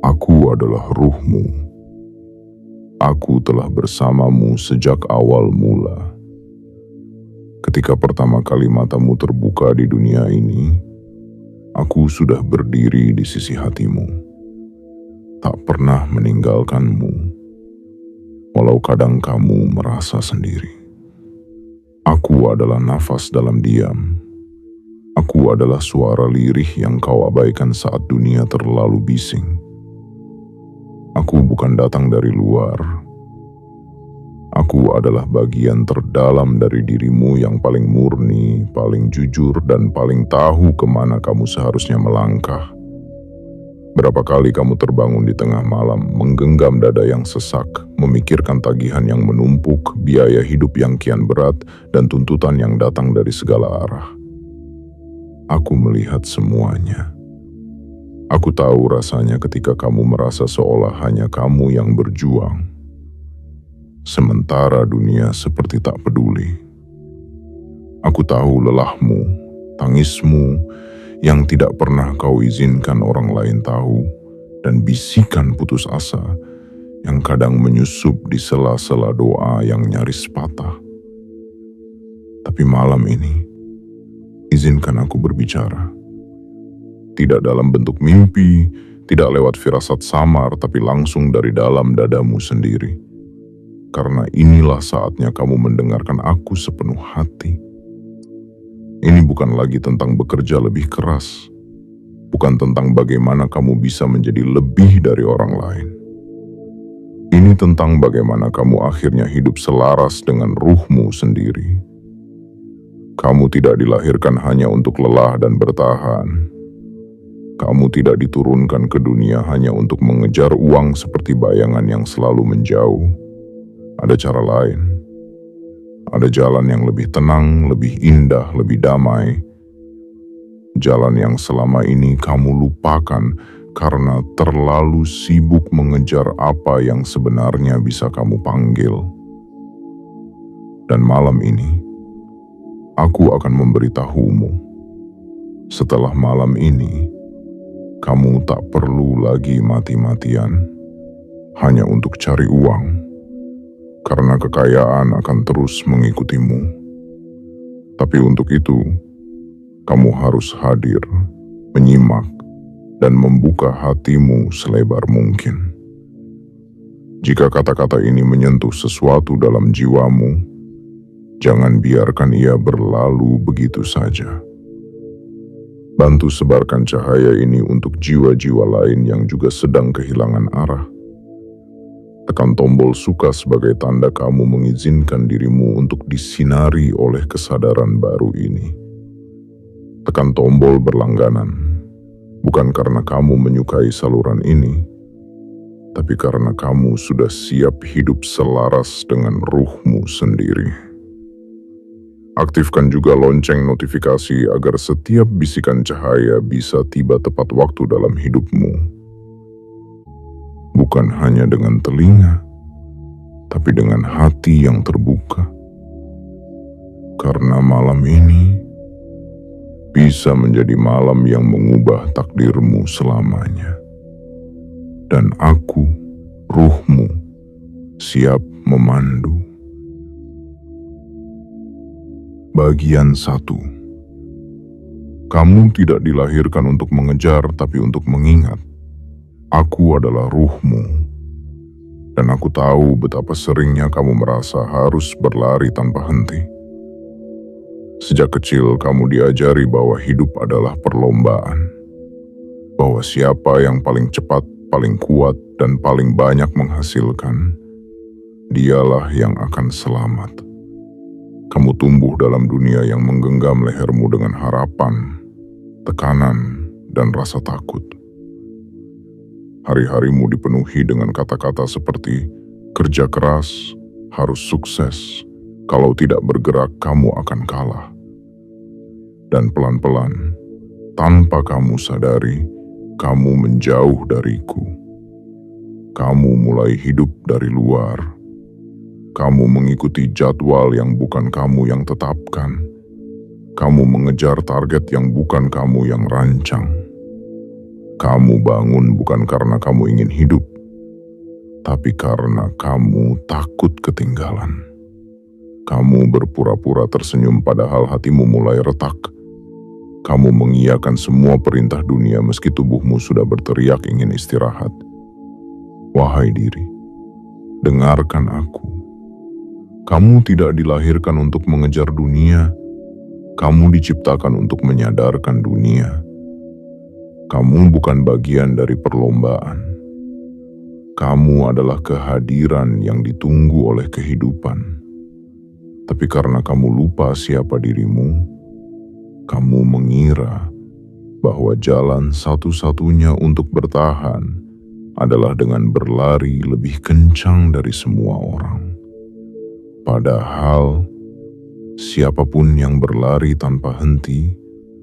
Aku adalah ruhmu. Aku telah bersamamu sejak awal mula. Ketika pertama kali matamu terbuka di dunia ini, aku sudah berdiri di sisi hatimu. Tak pernah meninggalkanmu, walau kadang kamu merasa sendiri. Aku adalah nafas dalam diam. Aku adalah suara lirih yang kau abaikan saat dunia terlalu bising. Aku bukan datang dari luar. Aku adalah bagian terdalam dari dirimu yang paling murni, paling jujur, dan paling tahu kemana kamu seharusnya melangkah. Berapa kali kamu terbangun di tengah malam, menggenggam dada yang sesak, memikirkan tagihan yang menumpuk, biaya hidup yang kian berat, dan tuntutan yang datang dari segala arah. Aku melihat semuanya. Aku tahu rasanya ketika kamu merasa seolah hanya kamu yang berjuang, sementara dunia seperti tak peduli. Aku tahu lelahmu, tangismu, yang tidak pernah kau izinkan orang lain tahu, dan bisikan putus asa yang kadang menyusup di sela-sela doa yang nyaris patah. Tapi malam ini, izinkan aku berbicara. Tidak dalam bentuk mimpi, tidak lewat firasat samar, tapi langsung dari dalam dadamu sendiri. Karena inilah saatnya kamu mendengarkan aku sepenuh hati. Ini bukan lagi tentang bekerja lebih keras, bukan tentang bagaimana kamu bisa menjadi lebih dari orang lain. Ini tentang bagaimana kamu akhirnya hidup selaras dengan ruhmu sendiri. Kamu tidak dilahirkan hanya untuk lelah dan bertahan. Kamu tidak diturunkan ke dunia hanya untuk mengejar uang seperti bayangan yang selalu menjauh. Ada cara lain. Ada jalan yang lebih tenang, lebih indah, lebih damai. Jalan yang selama ini kamu lupakan karena terlalu sibuk mengejar apa yang sebenarnya bisa kamu panggil. Dan malam ini, aku akan memberitahumu. Setelah malam ini, kamu tak perlu lagi mati-matian hanya untuk cari uang, karena kekayaan akan terus mengikutimu. Tapi untuk itu, kamu harus hadir, menyimak, dan membuka hatimu selebar mungkin. Jika kata-kata ini menyentuh sesuatu dalam jiwamu, jangan biarkan ia berlalu begitu saja. Bantu sebarkan cahaya ini untuk jiwa-jiwa lain yang juga sedang kehilangan arah. Tekan tombol suka sebagai tanda kamu mengizinkan dirimu untuk disinari oleh kesadaran baru ini. Tekan tombol berlangganan, bukan karena kamu menyukai saluran ini, tapi karena kamu sudah siap hidup selaras dengan ruhmu sendiri. Aktifkan juga lonceng notifikasi agar setiap bisikan cahaya bisa tiba tepat waktu dalam hidupmu. Bukan hanya dengan telinga, tapi dengan hati yang terbuka. Karena malam ini bisa menjadi malam yang mengubah takdirmu selamanya. Dan aku, ruhmu, siap memandu. Bagian 1. Kamu tidak dilahirkan untuk mengejar, tapi untuk mengingat. Aku adalah ruhmu. Dan aku tahu betapa seringnya kamu merasa harus berlari tanpa henti. Sejak kecil kamu diajari bahwa hidup adalah perlombaan. Bahwa siapa yang paling cepat, paling kuat, dan paling banyak menghasilkan, dialah yang akan selamat. Kamu tumbuh dalam dunia yang menggenggam lehermu dengan harapan, tekanan, dan rasa takut. Hari-harimu dipenuhi dengan kata-kata seperti kerja keras, harus sukses, kalau tidak bergerak kamu akan kalah. Dan pelan-pelan, tanpa kamu sadari, kamu menjauh dariku. Kamu mulai hidup dari luar. Kamu mengikuti jadwal yang bukan kamu yang tetapkan. Kamu mengejar target yang bukan kamu yang rancang. Kamu bangun bukan karena kamu ingin hidup, tapi karena kamu takut ketinggalan. Kamu berpura-pura tersenyum padahal hatimu mulai retak. Kamu mengiyakan semua perintah dunia meski tubuhmu sudah berteriak ingin istirahat. Wahai diri, dengarkan aku. Kamu tidak dilahirkan untuk mengejar dunia. Kamu diciptakan untuk menyadarkan dunia. Kamu bukan bagian dari perlombaan. Kamu adalah kehadiran yang ditunggu oleh kehidupan. Tapi karena kamu lupa siapa dirimu, kamu mengira bahwa jalan satu-satunya untuk bertahan adalah dengan berlari lebih kencang dari semua orang. Padahal, siapapun yang berlari tanpa henti,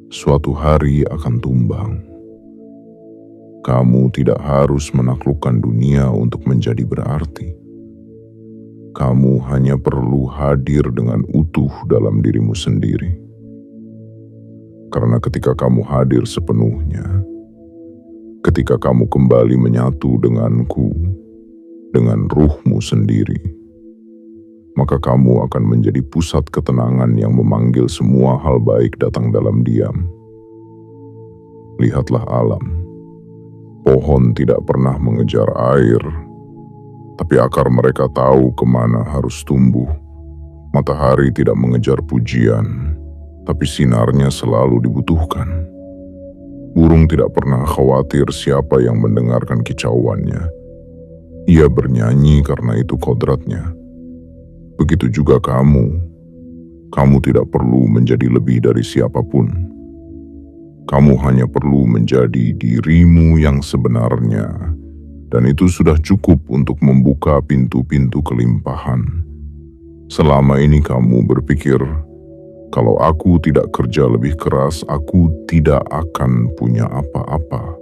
suatu hari akan tumbang. Kamu tidak harus menaklukkan dunia untuk menjadi berarti. Kamu hanya perlu hadir dengan utuh dalam dirimu sendiri. Karena ketika kamu hadir sepenuhnya, ketika kamu kembali menyatu denganku, dengan ruhmu sendiri, maka kamu akan menjadi pusat ketenangan yang memanggil semua hal baik datang dalam diam. Lihatlah alam. Pohon tidak pernah mengejar air, tapi akar mereka tahu kemana harus tumbuh. Matahari tidak mengejar pujian, tapi sinarnya selalu dibutuhkan. Burung tidak pernah khawatir siapa yang mendengarkan kicauannya. Ia bernyanyi karena itu kodratnya. Begitu juga kamu. Kamu tidak perlu menjadi lebih dari siapapun. Kamu hanya perlu menjadi dirimu yang sebenarnya. Dan itu sudah cukup untuk membuka pintu-pintu kelimpahan. Selama ini kamu berpikir, kalau aku tidak kerja lebih keras, aku tidak akan punya apa-apa.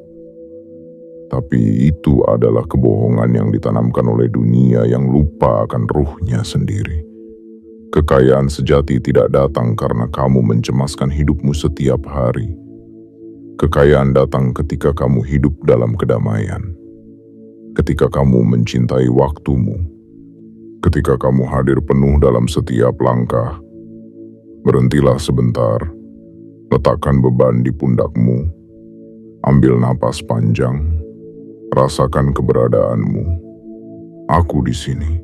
Tapi itu adalah kebohongan yang ditanamkan oleh dunia yang lupa akan ruhnya sendiri. Kekayaan sejati tidak datang karena kamu mencemaskan hidupmu setiap hari. Kekayaan datang ketika kamu hidup dalam kedamaian. Ketika kamu mencintai waktumu. Ketika kamu hadir penuh dalam setiap langkah. Berhentilah sebentar. Letakkan beban di pundakmu. Ambil napas panjang. Rasakan keberadaanmu. Aku di sini.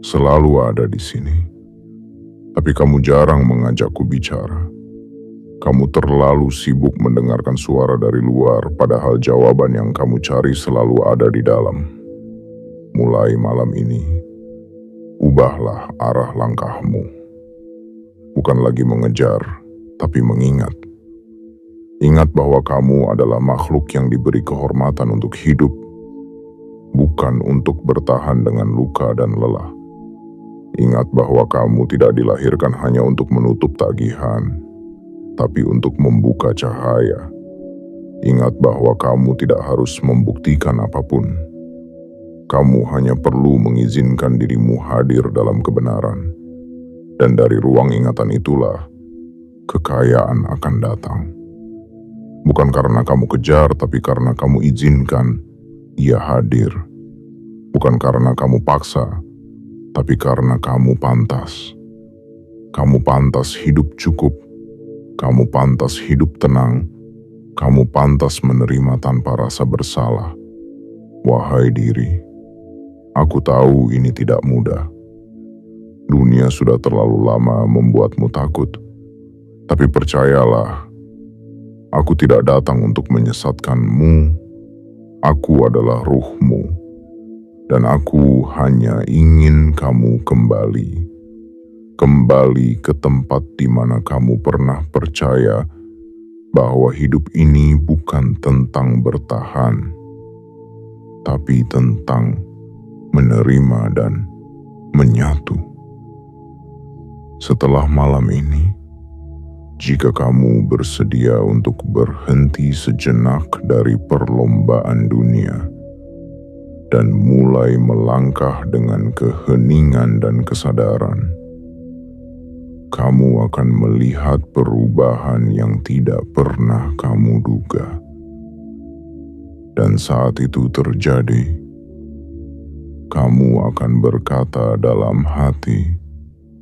Selalu ada di sini. Tapi kamu jarang mengajakku bicara. Kamu terlalu sibuk mendengarkan suara dari luar, padahal jawaban yang kamu cari selalu ada di dalam. Mulai malam ini, ubahlah arah langkahmu. Bukan lagi mengejar, tapi mengingat. Ingat bahwa kamu adalah makhluk yang diberi kehormatan untuk hidup, bukan untuk bertahan dengan luka dan lelah. Ingat bahwa kamu tidak dilahirkan hanya untuk menutup tagihan, tapi untuk membuka cahaya. Ingat bahwa kamu tidak harus membuktikan apapun. Kamu hanya perlu mengizinkan dirimu hadir dalam kebenaran. Dan dari ruang ingatan itulah, kekayaan akan datang. Bukan karena kamu kejar, tapi karena kamu izinkan ia hadir. Bukan karena kamu paksa, tapi karena kamu pantas. Kamu pantas hidup cukup. Kamu pantas hidup tenang. Kamu pantas menerima tanpa rasa bersalah. Wahai diri, aku tahu ini tidak mudah. Dunia sudah terlalu lama membuatmu takut. Tapi percayalah, aku tidak datang untuk menyesatkanmu. Aku adalah ruhmu. Dan aku hanya ingin kamu kembali. Kembali ke tempat di mana kamu pernah percaya bahwa hidup ini bukan tentang bertahan, tapi tentang menerima dan menyatu. Setelah malam ini, jika kamu bersedia untuk berhenti sejenak dari perlombaan dunia dan mulai melangkah dengan keheningan dan kesadaran, kamu akan melihat perubahan yang tidak pernah kamu duga. Dan saat itu terjadi, kamu akan berkata dalam hati,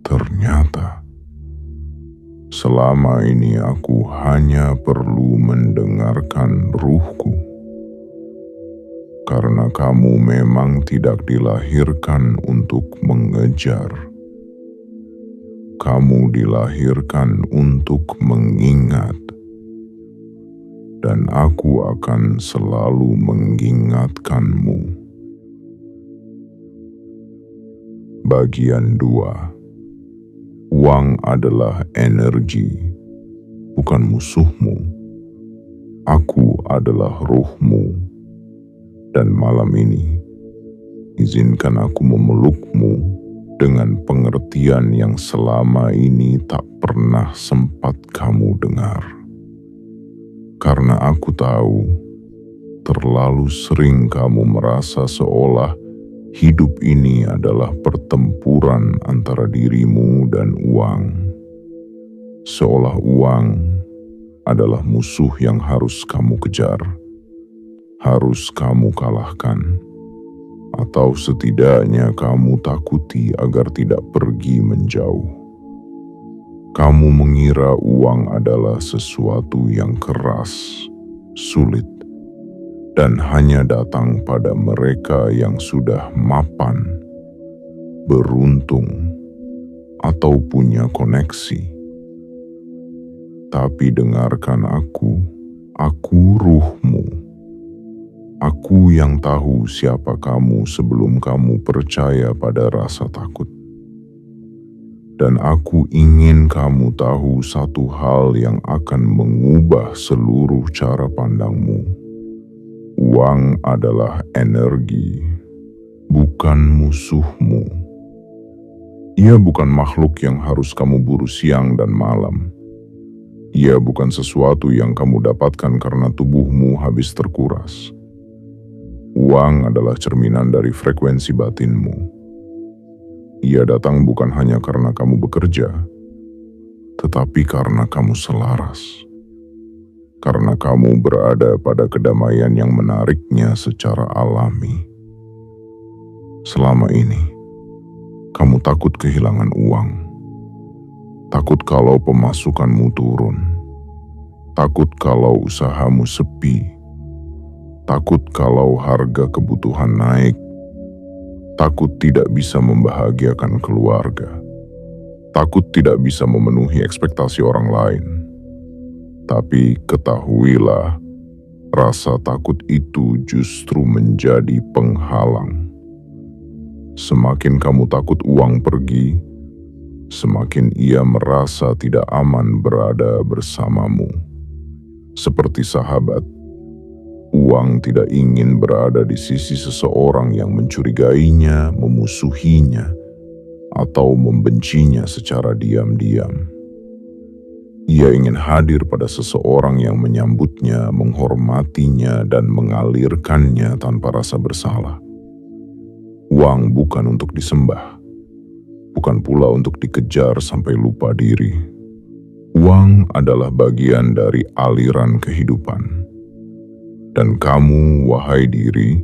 ternyata selama ini aku hanya perlu mendengarkan ruhku. Karena kamu memang tidak dilahirkan untuk mengejar. Kamu dilahirkan untuk mengingat. Dan aku akan selalu mengingatkanmu. Bagian 2. Uang adalah energi, bukan musuhmu. Aku adalah ruhmu. Dan malam ini, izinkan aku memelukmu dengan pengertian yang selama ini tak pernah sempat kamu dengar. Karena aku tahu, terlalu sering kamu merasa seolah hidup ini adalah pertempuran antara dirimu dan uang. Seolah uang adalah musuh yang harus kamu kejar, harus kamu kalahkan, atau setidaknya kamu takuti agar tidak pergi menjauh. Kamu mengira uang adalah sesuatu yang keras, sulit, dan hanya datang pada mereka yang sudah mapan, beruntung, atau punya koneksi. Tapi dengarkan aku ruhmu. Aku yang tahu siapa kamu sebelum kamu percaya pada rasa takut. Dan aku ingin kamu tahu satu hal yang akan mengubah seluruh cara pandangmu. Uang adalah energi, bukan musuhmu. Ia bukan makhluk yang harus kamu buru siang dan malam. Ia bukan sesuatu yang kamu dapatkan karena tubuhmu habis terkuras. Uang adalah cerminan dari frekuensi batinmu. Ia datang bukan hanya karena kamu bekerja, tetapi karena kamu selaras. Karena kamu berada pada kedamaian yang menariknya secara alami. Selama ini, kamu takut kehilangan uang. Takut kalau pemasukanmu turun. Takut kalau usahamu sepi. Takut kalau harga kebutuhan naik. Takut tidak bisa membahagiakan keluarga. Takut tidak bisa memenuhi ekspektasi orang lain. Tapi ketahuilah, rasa takut itu justru menjadi penghalang. Semakin kamu takut uang pergi, semakin ia merasa tidak aman berada bersamamu. Seperti sahabat, uang tidak ingin berada di sisi seseorang yang mencurigainya, memusuhinya, atau membencinya secara diam-diam. Ia ingin hadir pada seseorang yang menyambutnya, menghormatinya, dan mengalirkannya tanpa rasa bersalah. Uang bukan untuk disembah, bukan pula untuk dikejar sampai lupa diri. Uang adalah bagian dari aliran kehidupan. Dan kamu, wahai diri,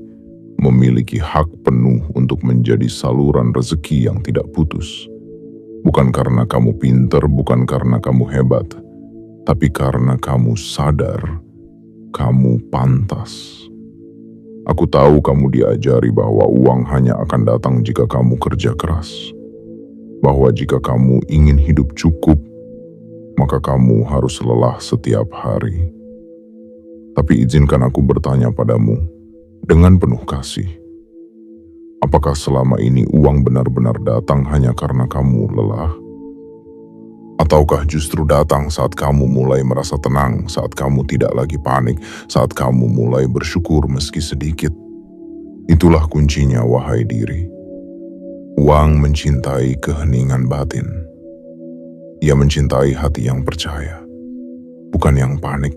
memiliki hak penuh untuk menjadi saluran rezeki yang tidak putus. Bukan karena kamu pintar, bukan karena kamu hebat, tapi karena kamu sadar, kamu pantas. Aku tahu kamu diajari bahwa uang hanya akan datang jika kamu kerja keras. Bahwa jika kamu ingin hidup cukup, maka kamu harus lelah setiap hari. Tapi izinkan aku bertanya padamu dengan penuh kasih. Apakah selama ini uang benar-benar datang hanya karena kamu lelah? Ataukah justru datang saat kamu mulai merasa tenang, saat kamu tidak lagi panik, saat kamu mulai bersyukur meski sedikit? Itulah kuncinya, wahai diri. Uang mencintai keheningan batin. Ia mencintai hati yang percaya, bukan yang panik.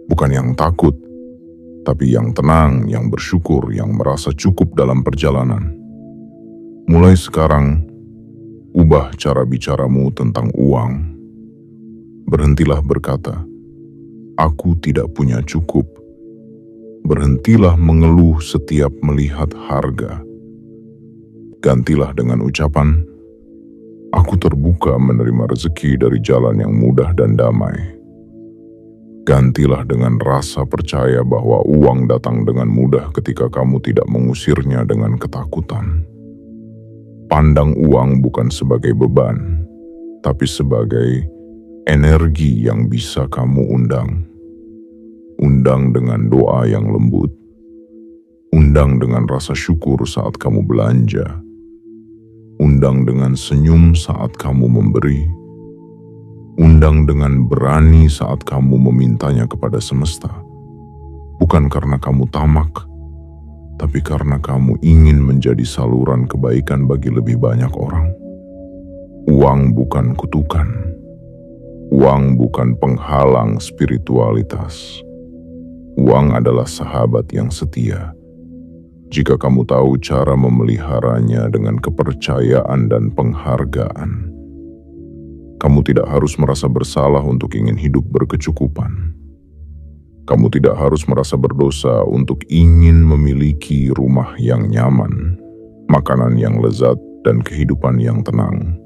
Bukan yang takut, tapi yang tenang, yang bersyukur, yang merasa cukup dalam perjalanan. Mulai sekarang, ubah cara bicaramu tentang uang. Berhentilah berkata, "Aku tidak punya cukup." berhentilah mengeluh setiap melihat harga. Gantilah dengan ucapan, "Aku terbuka menerima rezeki dari jalan yang mudah dan damai." Gantilah dengan rasa percaya bahwa uang datang dengan mudah ketika kamu tidak mengusirnya dengan ketakutan. Pandang uang bukan sebagai beban, tapi sebagai energi yang bisa kamu undang. Undang dengan doa yang lembut. Undang dengan rasa syukur saat kamu belanja. Undang dengan senyum saat kamu memberi. Undang dengan berani saat kamu memintanya kepada semesta. Bukan karena kamu tamak, tapi karena kamu ingin menjadi saluran kebaikan bagi lebih banyak orang. Uang bukan kutukan. Uang bukan penghalang spiritualitas. Uang adalah sahabat yang setia. Jika kamu tahu cara memeliharanya dengan kepercayaan dan penghargaan, kamu tidak harus merasa bersalah untuk ingin hidup berkecukupan. Kamu tidak harus merasa berdosa untuk ingin memiliki rumah yang nyaman, makanan yang lezat, dan kehidupan yang tenang.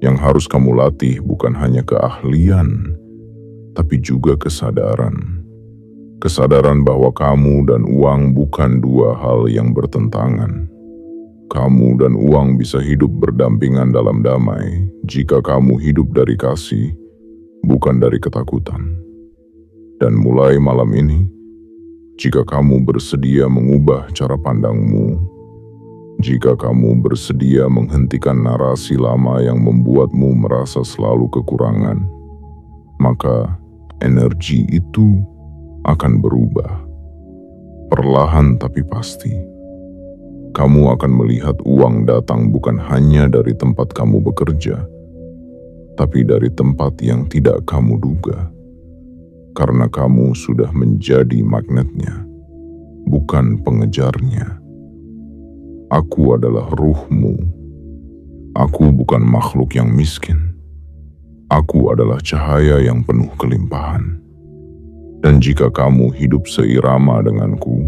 Yang harus kamu latih bukan hanya keahlian, tapi juga kesadaran. Kesadaran bahwa kamu dan uang bukan dua hal yang bertentangan. Kamu dan uang bisa hidup berdampingan dalam damai jika kamu hidup dari kasih, bukan dari ketakutan. Dan mulai malam ini, jika kamu bersedia mengubah cara pandangmu, jika kamu bersedia menghentikan narasi lama yang membuatmu merasa selalu kekurangan, maka energi itu akan berubah. Perlahan tapi pasti. Kamu akan melihat uang datang bukan hanya dari tempat kamu bekerja, tapi dari tempat yang tidak kamu duga. Karena kamu sudah menjadi magnetnya, bukan pengejarnya. Aku adalah ruhmu. Aku bukan makhluk yang miskin. Aku adalah cahaya yang penuh kelimpahan. Dan jika kamu hidup seirama denganku,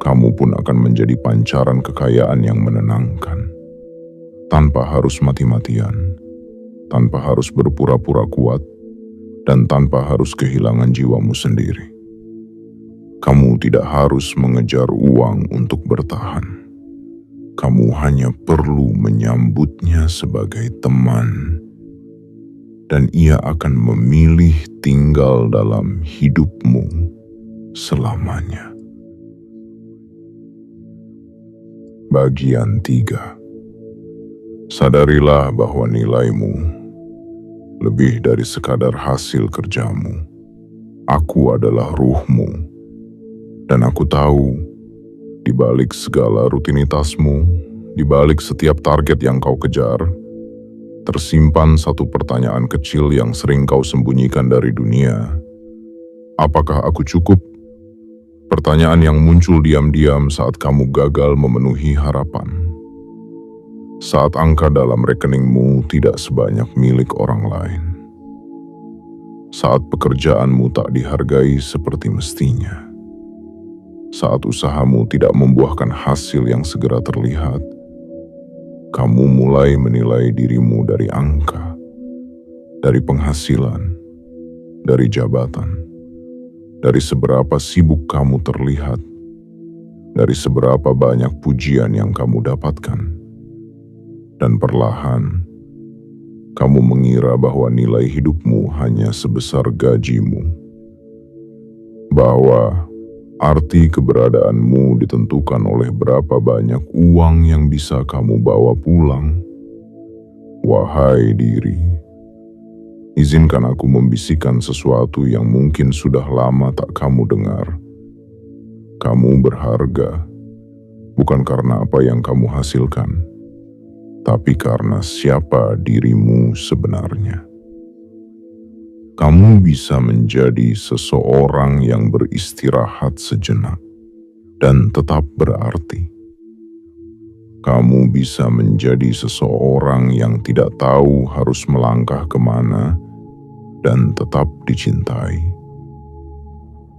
kamu pun akan menjadi pancaran kekayaan yang menenangkan. Tanpa harus mati-matian, tanpa harus berpura-pura kuat, dan tanpa harus kehilangan jiwamu sendiri. Kamu tidak harus mengejar uang untuk bertahan. Kamu hanya perlu menyambutnya sebagai teman, dan ia akan memilih tinggal dalam hidupmu selamanya. Bagian 3. Sadarilah bahwa nilaimu lebih dari sekadar hasil kerjamu. Aku adalah ruhmu, dan aku tahu di balik segala rutinitasmu, di balik setiap target yang kau kejar, tersimpan satu pertanyaan kecil yang sering kau sembunyikan dari dunia. Apakah aku cukup? Pertanyaan yang muncul diam-diam saat kamu gagal memenuhi harapan. Saat angka dalam rekeningmu tidak sebanyak milik orang lain. Saat pekerjaanmu tak dihargai seperti mestinya. Saat usahamu tidak membuahkan hasil yang segera terlihat. Kamu mulai menilai dirimu dari angka, dari penghasilan, dari jabatan, dari seberapa sibuk kamu terlihat, dari seberapa banyak pujian yang kamu dapatkan. Dan perlahan, kamu mengira bahwa nilai hidupmu hanya sebesar gajimu. Bahwa arti keberadaanmu ditentukan oleh berapa banyak uang yang bisa kamu bawa pulang. Wahai diri, izinkan aku membisikkan sesuatu yang mungkin sudah lama tak kamu dengar. Kamu berharga, bukan karena apa yang kamu hasilkan, tapi karena siapa dirimu sebenarnya. Kamu bisa menjadi seseorang yang beristirahat sejenak dan tetap berarti. Kamu bisa menjadi seseorang yang tidak tahu harus melangkah kemana dan tetap dicintai.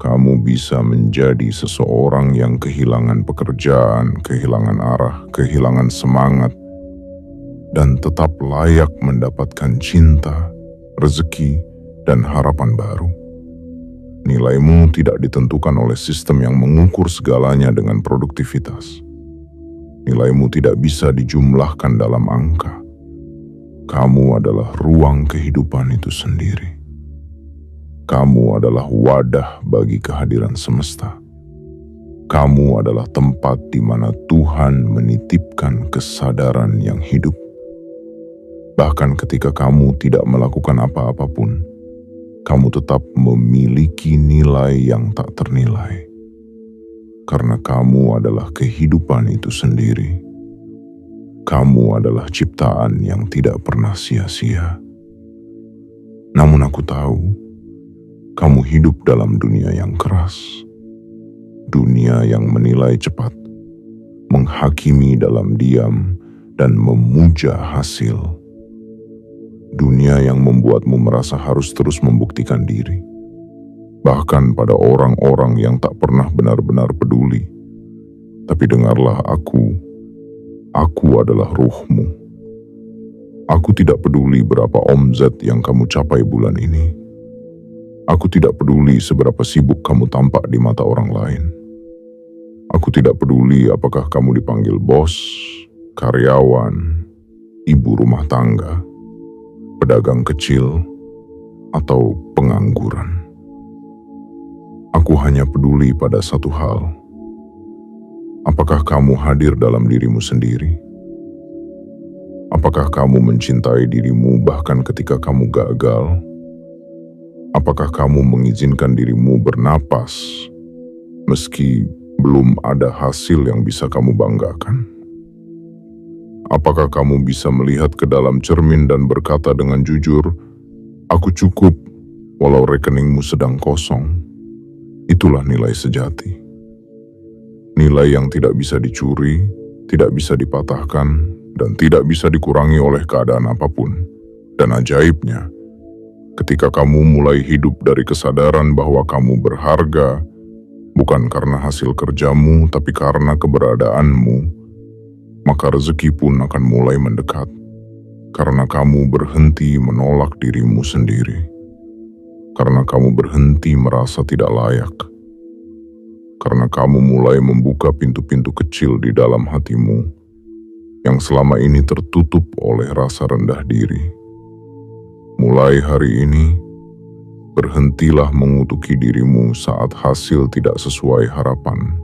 kamu bisa menjadi seseorang yang kehilangan pekerjaan, kehilangan arah, kehilangan semangat, dan tetap layak mendapatkan cinta, rezeki, dan harapan baru. Nilaimu tidak ditentukan oleh sistem yang mengukur segalanya dengan produktivitas. Nilaimu tidak bisa dijumlahkan dalam angka. Kamu adalah ruang kehidupan itu sendiri. Kamu adalah wadah bagi kehadiran semesta. Kamu adalah tempat di mana Tuhan menitipkan kesadaran yang hidup. Bahkan ketika kamu tidak melakukan apa-apa pun, kamu tetap memiliki nilai yang tak ternilai. Karena kamu adalah kehidupan itu sendiri. Kamu adalah ciptaan yang tidak pernah sia-sia. Namun aku tahu, kamu hidup dalam dunia yang keras. Dunia yang menilai cepat, menghakimi dalam diam, dan memuja hasil. Dunia yang membuatmu merasa harus terus membuktikan diri. Bahkan pada orang-orang yang tak pernah benar-benar peduli. Tapi dengarlah aku adalah ruhmu. Aku tidak peduli berapa omzet yang kamu capai bulan ini. Aku tidak peduli seberapa sibuk kamu tampak di mata orang lain. Aku tidak peduli apakah kamu dipanggil bos, karyawan, ibu rumah tangga, pedagang kecil, atau pengangguran. Aku hanya peduli pada satu hal. Apakah kamu hadir dalam dirimu sendiri? Apakah kamu mencintai dirimu bahkan ketika kamu gagal? Apakah kamu mengizinkan dirimu bernapas meski belum ada hasil yang bisa kamu banggakan? Apakah kamu bisa melihat ke dalam cermin dan berkata dengan jujur, "Aku cukup, walau rekeningmu sedang kosong"? Itulah nilai sejati. Nilai yang tidak bisa dicuri, tidak bisa dipatahkan, dan tidak bisa dikurangi oleh keadaan apapun. Dan ajaibnya, ketika kamu mulai hidup dari kesadaran bahwa kamu berharga, bukan karena hasil kerjamu, tapi karena keberadaanmu, maka rezeki pun akan mulai mendekat, karena kamu berhenti menolak dirimu sendiri, karena kamu berhenti merasa tidak layak, karena kamu mulai membuka pintu-pintu kecil di dalam hatimu, yang selama ini tertutup oleh rasa rendah diri. Mulai hari ini, berhentilah mengutuki dirimu saat hasil tidak sesuai harapan.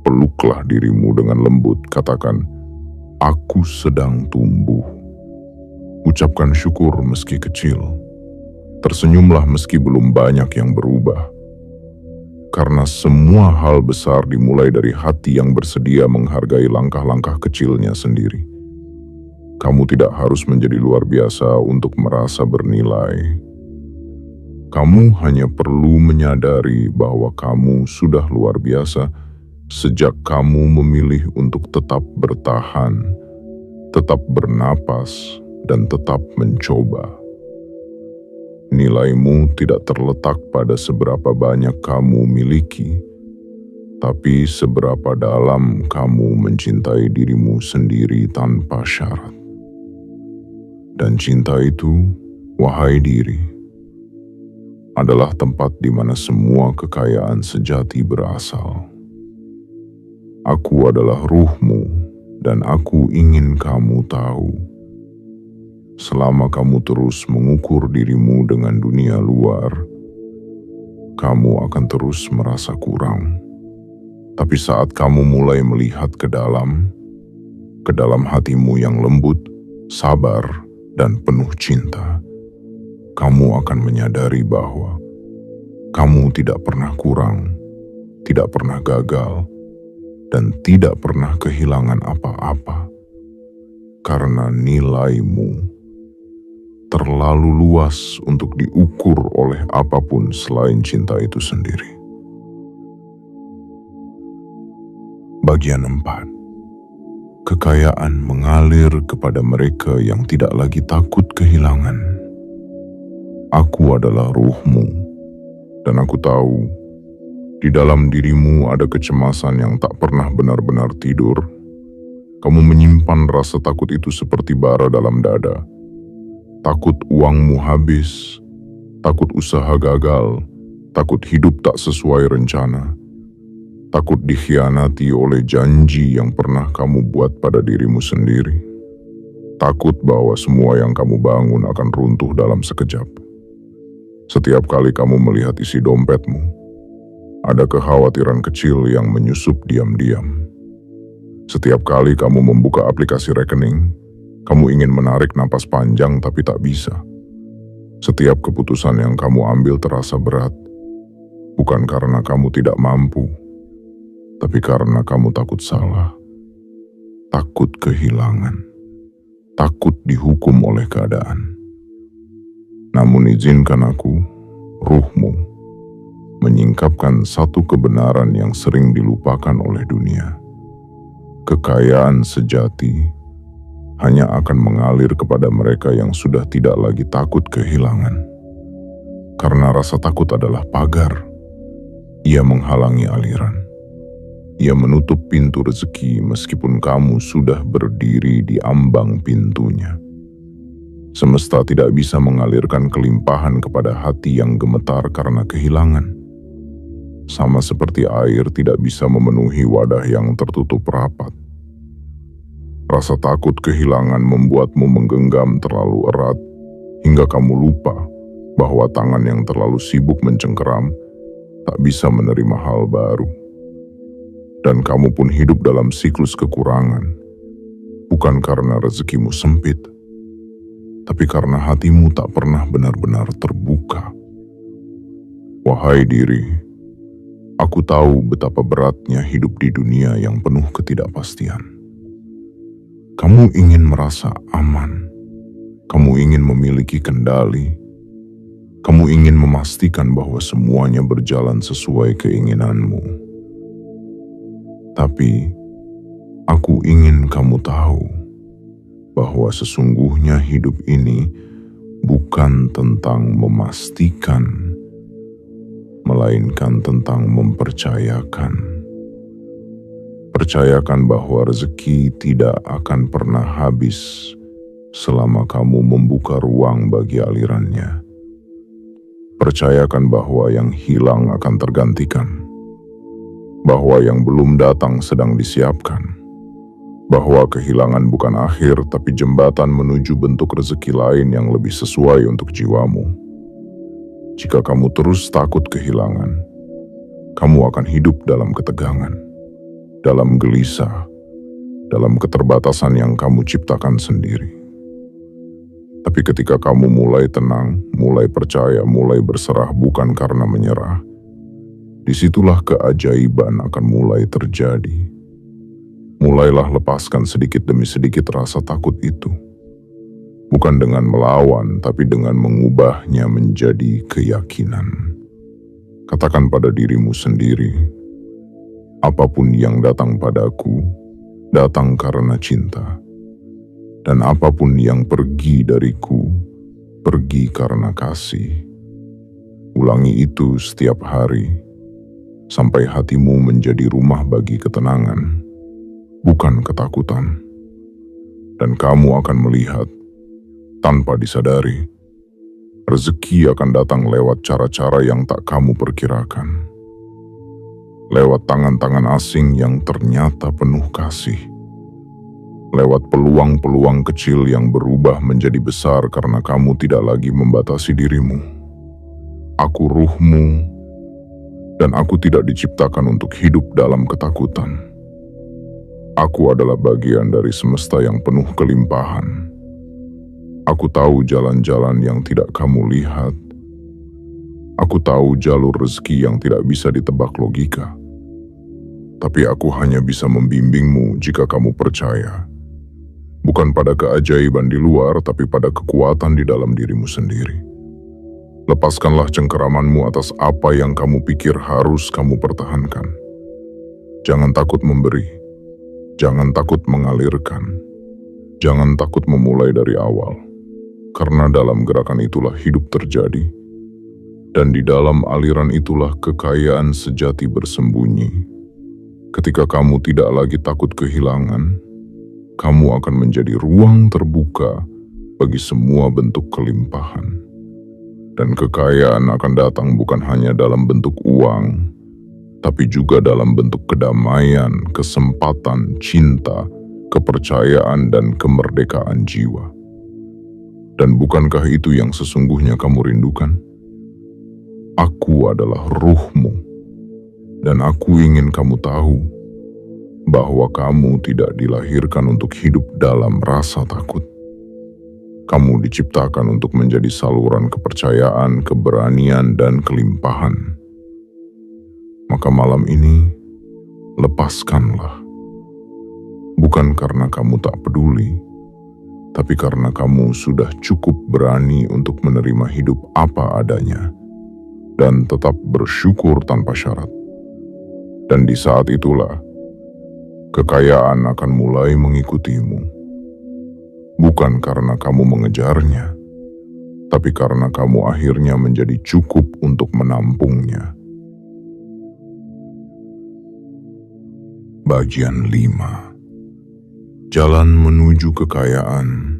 Peluklah dirimu dengan lembut, katakan, "Aku sedang tumbuh." Ucapkan syukur meski kecil. Tersenyumlah meski belum banyak yang berubah. Karena semua hal besar dimulai dari hati yang bersedia menghargai langkah-langkah kecilnya sendiri. Kamu tidak harus menjadi luar biasa untuk merasa bernilai. Kamu hanya perlu menyadari bahwa kamu sudah luar biasa sejak kamu memilih untuk tetap bertahan, tetap bernapas, dan tetap mencoba. Nilaimu tidak terletak pada seberapa banyak kamu miliki, tapi seberapa dalam kamu mencintai dirimu sendiri tanpa syarat. Dan cinta itu, wahai diri, adalah tempat di mana semua kekayaan sejati berasal. Aku adalah ruhmu, dan aku ingin kamu tahu. Selama kamu terus mengukur dirimu dengan dunia luar, kamu akan terus merasa kurang. Tapi saat kamu mulai melihat ke dalam hatimu yang lembut, sabar, dan penuh cinta, kamu akan menyadari bahwa kamu tidak pernah kurang, tidak pernah gagal, dan tidak pernah kehilangan apa-apa, karena nilaimu terlalu luas untuk diukur oleh apapun selain cinta itu sendiri. Bagian 4. Kekayaan mengalir kepada mereka yang tidak lagi takut kehilangan. Aku adalah ruhmu, dan aku tahu Di dalam dirimu ada kecemasan yang tak pernah benar-benar tidur. Kamu menyimpan rasa takut itu seperti bara dalam dada. Takut uangmu habis, takut usaha gagal, takut hidup tak sesuai rencana, takut dikhianati oleh janji yang pernah kamu buat pada dirimu sendiri. Takut bahwa semua yang kamu bangun akan runtuh dalam sekejap. Setiap kali kamu melihat isi dompetmu, ada kekhawatiran kecil yang menyusup diam-diam. Setiap kali kamu membuka aplikasi rekening, kamu ingin menarik napas panjang tapi tak bisa. Setiap keputusan yang kamu ambil terasa berat, bukan karena kamu tidak mampu, tapi karena kamu takut salah, takut kehilangan, takut dihukum oleh keadaan. Namun izinkan aku, ruhmu, menyingkapkan satu kebenaran yang sering dilupakan oleh dunia. Kekayaan sejati hanya akan mengalir kepada mereka yang sudah tidak lagi takut kehilangan. Karena rasa takut adalah pagar. Ia menghalangi aliran. Ia menutup pintu rezeki meskipun kamu sudah berdiri di ambang pintunya. Semesta tidak bisa mengalirkan kelimpahan kepada hati yang gemetar karena kehilangan. Sama seperti air tidak bisa memenuhi wadah yang tertutup rapat. Rasa takut kehilangan membuatmu menggenggam terlalu erat hingga kamu lupa bahwa tangan yang terlalu sibuk mencengkeram tak bisa menerima hal baru. Dan kamu pun hidup dalam siklus kekurangan, bukan karena rezekimu sempit, tapi karena hatimu tak pernah benar-benar terbuka. Wahai diri, aku tahu betapa beratnya hidup di dunia yang penuh ketidakpastian. Kamu ingin merasa aman, kamu ingin memiliki kendali, kamu ingin memastikan bahwa semuanya berjalan sesuai keinginanmu. Tapi, aku ingin kamu tahu bahwa sesungguhnya hidup ini bukan tentang memastikan, melainkan tentang mempercayakan. Percayakan bahwa rezeki tidak akan pernah habis selama kamu membuka ruang bagi alirannya. Percayakan bahwa yang hilang akan tergantikan, bahwa yang belum datang sedang disiapkan, bahwa kehilangan bukan akhir tapi jembatan menuju bentuk rezeki lain yang lebih sesuai untuk jiwamu. Jika kamu terus takut kehilangan, kamu akan hidup dalam ketegangan, dalam gelisah, dalam keterbatasan yang kamu ciptakan sendiri. Tapi ketika kamu mulai tenang, mulai percaya, mulai berserah bukan karena menyerah, disitulah keajaiban akan mulai terjadi. Mulailah lepaskan sedikit demi sedikit rasa takut itu. Bukan dengan melawan, tapi dengan mengubahnya menjadi keyakinan. Katakan pada dirimu sendiri, apapun yang datang padaku, datang karena cinta. Dan apapun yang pergi dariku, pergi karena kasih. Ulangi itu setiap hari, sampai hatimu menjadi rumah bagi ketenangan, bukan ketakutan. Dan kamu akan melihat, tanpa disadari, rezeki akan datang lewat cara-cara yang tak kamu perkirakan. Lewat tangan-tangan asing yang ternyata penuh kasih. Lewat peluang-peluang kecil yang berubah menjadi besar karena kamu tidak lagi membatasi dirimu. Aku ruhmu, dan aku tidak diciptakan untuk hidup dalam ketakutan. Aku adalah bagian dari semesta yang penuh kelimpahan. Aku tahu jalan-jalan yang tidak kamu lihat. Aku tahu jalur rezeki yang tidak bisa ditebak logika. Tapi aku hanya bisa membimbingmu jika kamu percaya. Bukan pada keajaiban di luar, tapi pada kekuatan di dalam dirimu sendiri. Lepaskanlah cengkeramanmu atas apa yang kamu pikir harus kamu pertahankan. Jangan takut memberi. Jangan takut mengalirkan. Jangan takut memulai dari awal. Karena dalam gerakan itulah hidup terjadi. Dan di dalam aliran itulah kekayaan sejati bersembunyi. Ketika kamu tidak lagi takut kehilangan, kamu akan menjadi ruang terbuka bagi semua bentuk kelimpahan. Dan kekayaan akan datang bukan hanya dalam bentuk uang, tapi juga dalam bentuk kedamaian, kesempatan, cinta, kepercayaan, dan kemerdekaan jiwa. Dan bukankah itu yang sesungguhnya kamu rindukan? Aku adalah ruhmu, dan aku ingin kamu tahu bahwa kamu tidak dilahirkan untuk hidup dalam rasa takut. Kamu diciptakan untuk menjadi saluran kepercayaan, keberanian, dan kelimpahan. Maka malam ini, lepaskanlah. Bukan karena kamu tak peduli, tapi karena kamu sudah cukup berani untuk menerima hidup apa adanya dan tetap bersyukur tanpa syarat. Dan di saat itulah, kekayaan akan mulai mengikutimu. Bukan karena kamu mengejarnya, tapi karena kamu akhirnya menjadi cukup untuk menampungnya. Bagian 5. Jalan menuju kekayaan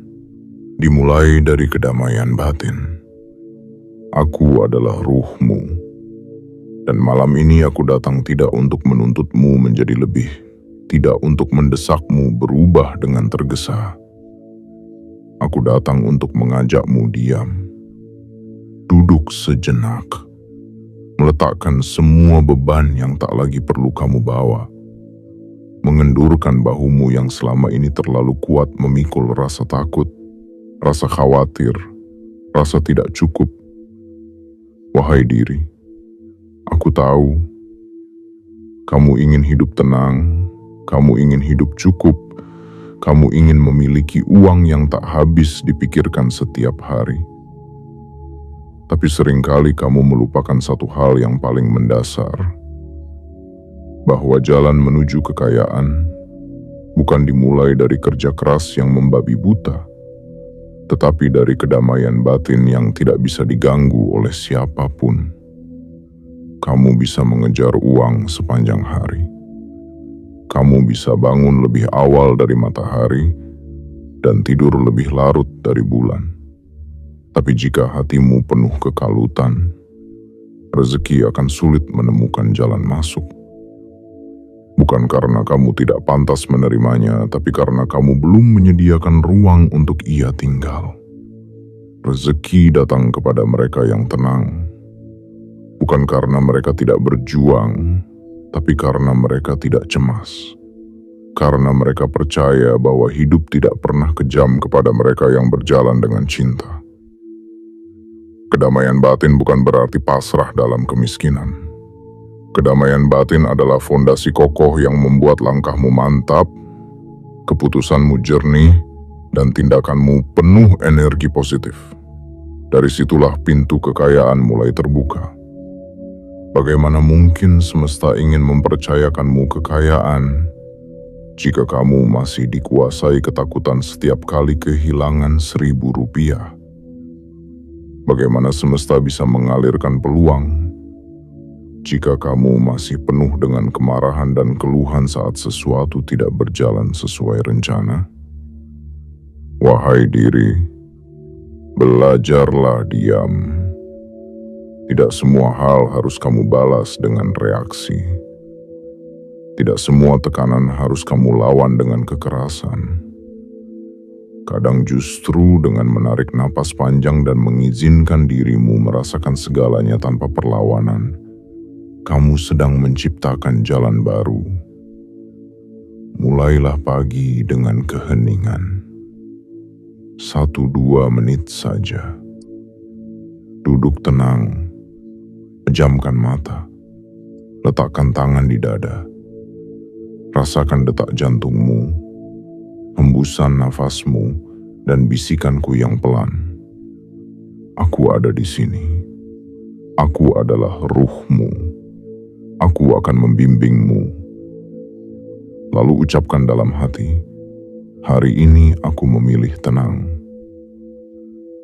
dimulai dari kedamaian batin. Aku adalah ruhmu, dan malam ini aku datang tidak untuk menuntutmu menjadi lebih, tidak untuk mendesakmu berubah dengan tergesa. Aku datang untuk mengajakmu diam, duduk sejenak, meletakkan semua beban yang tak lagi perlu kamu bawa, mengendurkan bahumu yang selama ini terlalu kuat memikul rasa takut, rasa khawatir, rasa tidak cukup. Wahai diri, aku tahu kamu ingin hidup tenang, kamu ingin hidup cukup, kamu ingin memiliki uang yang tak habis dipikirkan setiap hari. Tapi seringkali kamu melupakan satu hal yang paling mendasar, bahwa jalan menuju kekayaan bukan dimulai dari kerja keras yang membabi buta, tetapi dari kedamaian batin yang tidak bisa diganggu oleh siapapun. Kamu bisa mengejar uang sepanjang hari. Kamu bisa bangun lebih awal dari matahari dan tidur lebih larut dari bulan. Tapi jika hatimu penuh kekalutan, rezeki akan sulit menemukan jalan masuk. Bukan karena kamu tidak pantas menerimanya, tapi karena kamu belum menyediakan ruang untuk ia tinggal. Rezeki datang kepada mereka yang tenang, bukan karena mereka tidak berjuang, tapi karena mereka tidak cemas. Karena mereka percaya bahwa hidup tidak pernah kejam kepada mereka yang berjalan dengan cinta. Kedamaian batin bukan berarti pasrah dalam kemiskinan. Kedamaian batin adalah fondasi kokoh yang membuat langkahmu mantap, keputusanmu jernih, dan tindakanmu penuh energi positif. Dari situlah pintu kekayaan mulai terbuka. Bagaimana mungkin semesta ingin mempercayakanmu kekayaan jika kamu masih dikuasai ketakutan setiap kali kehilangan Rp1.000? Bagaimana semesta bisa mengalirkan peluang jika kamu masih penuh dengan kemarahan dan keluhan saat sesuatu tidak berjalan sesuai rencana? Wahai diri, belajarlah diam. Tidak semua hal harus kamu balas dengan reaksi. Tidak semua tekanan harus kamu lawan dengan kekerasan. Kadang justru dengan menarik napas panjang dan mengizinkan dirimu merasakan segalanya tanpa perlawanan, kamu sedang menciptakan jalan baru. Mulailah pagi dengan keheningan. 1-2 menit saja. Duduk tenang, pejamkan mata, letakkan tangan di dada. Rasakan detak jantungmu, hembusan nafasmu, dan bisikanku yang pelan. Aku ada di sini. Aku adalah ruhmu. Aku akan membimbingmu. Lalu ucapkan dalam hati, hari ini aku memilih tenang.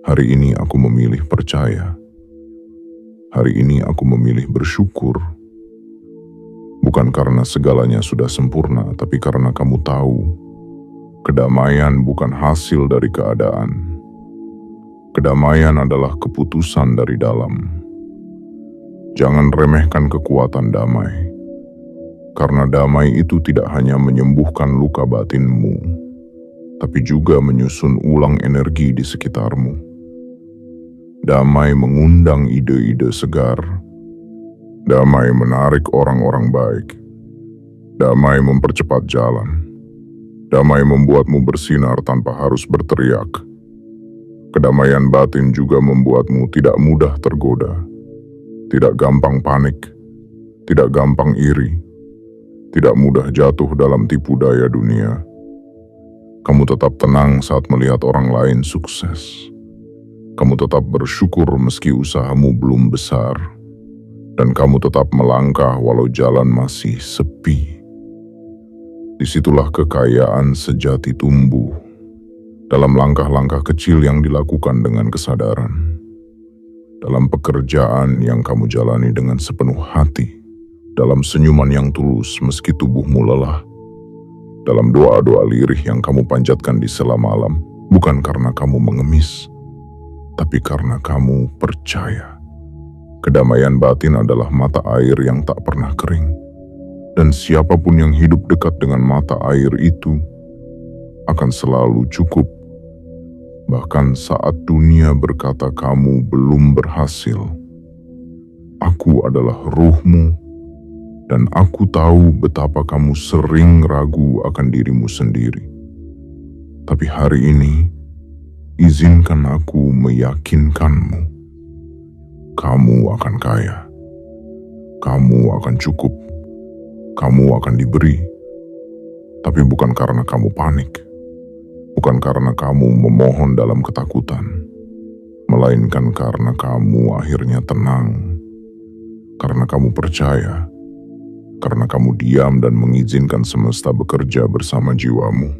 Hari ini aku memilih percaya. Hari ini aku memilih bersyukur, bukan karena segalanya sudah sempurna, tapi karena kamu tahu, kedamaian bukan hasil dari keadaan. Kedamaian adalah keputusan dari dalam. Jangan remehkan kekuatan damai, karena damai itu tidak hanya menyembuhkan luka batinmu, tapi juga menyusun ulang energi di sekitarmu. Damai mengundang ide-ide segar. Damai menarik orang-orang baik. Damai mempercepat jalan. Damai membuatmu bersinar tanpa harus berteriak. Kedamaian batin juga membuatmu tidak mudah tergoda, tidak gampang panik, tidak gampang iri, tidak mudah jatuh dalam tipu daya dunia. Kamu tetap tenang saat melihat orang lain sukses. Kamu tetap bersyukur meski usahamu belum besar. Dan kamu tetap melangkah walau jalan masih sepi. Disitulah kekayaan sejati tumbuh, dalam langkah-langkah kecil yang dilakukan dengan kesadaran. Dalam pekerjaan yang kamu jalani dengan sepenuh hati. Dalam senyuman yang tulus meski tubuhmu lelah. Dalam doa-doa lirih yang kamu panjatkan di sela malam, bukan karena kamu mengemis, tapi karena kamu percaya. Kedamaian batin adalah mata air yang tak pernah kering. Dan siapapun yang hidup dekat dengan mata air itu akan selalu cukup. Bahkan saat dunia berkata kamu belum berhasil. Aku adalah ruhmu, dan aku tahu betapa kamu sering ragu akan dirimu sendiri. Tapi hari ini, izinkan aku meyakinkanmu. Kamu akan kaya, kamu akan cukup, kamu akan diberi. Tapi bukan karena kamu panik, bukan karena kamu memohon dalam ketakutan, melainkan karena kamu akhirnya tenang, karena kamu percaya, karena kamu diam dan mengizinkan semesta bekerja bersama jiwamu.